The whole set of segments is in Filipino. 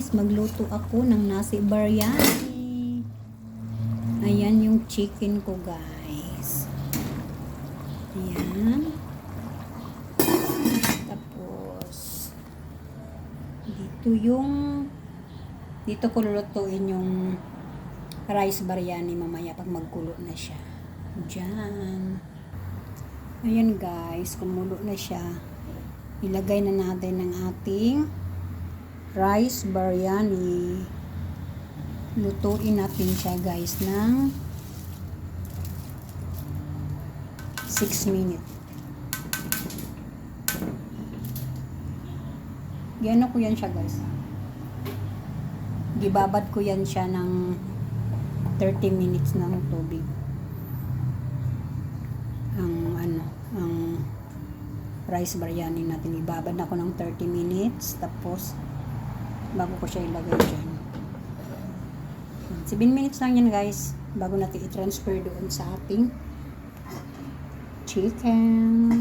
guys, magluto ako ng nasi biryani. Ayan yung chicken ko guys. Ayan. Tapos dito ko lulutuin yung rice biryani mamaya pag magkulo na siya. Diyan. Ayan guys, kumulo na siya. Ilagay na natin ng ating rice biryani. Lutuin natin siya guys ng 6 minutes. Gano ko yan siya guys. Gibabad ko yan siya ng 30 minutes ng tubig. Ang rice biryani natin, ibabad na ako ng 30 minutes tapos bago ko siya ilagay dyan. 7 minutes lang yan guys bago natin i-transfer doon sa ating chicken.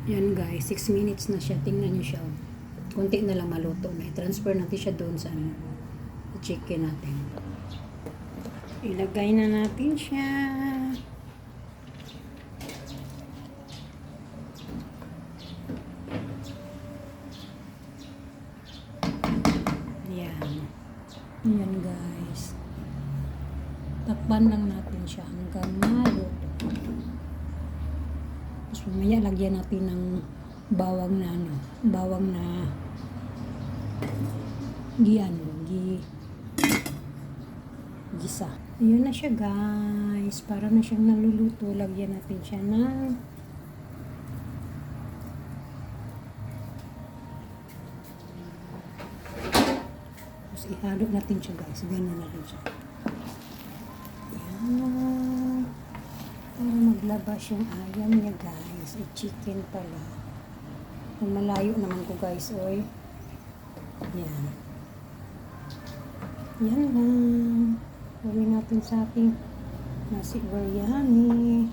Yan guys, 6 minutes na siya. Tingnan nyo siya. Kunti na lang maluto na. I-transfer natin siya doon sa chicken natin. Ilagay na natin siya. Yan guys. Takpan lang natin siya hanggang maluto. Tapos mamaya lagyan natin ng bawang na gisa. Ayan na siya guys. Para na siyang naluluto. Lagyan natin siya ng ihalo natin siya guys. Ganun natin siya. Yan. Para maglabas yung ayam niya guys. Ay chicken pala. Kung malayo naman ko guys. Oy. Yan. Yan lang. Gawin natin sa ating nasi biryani.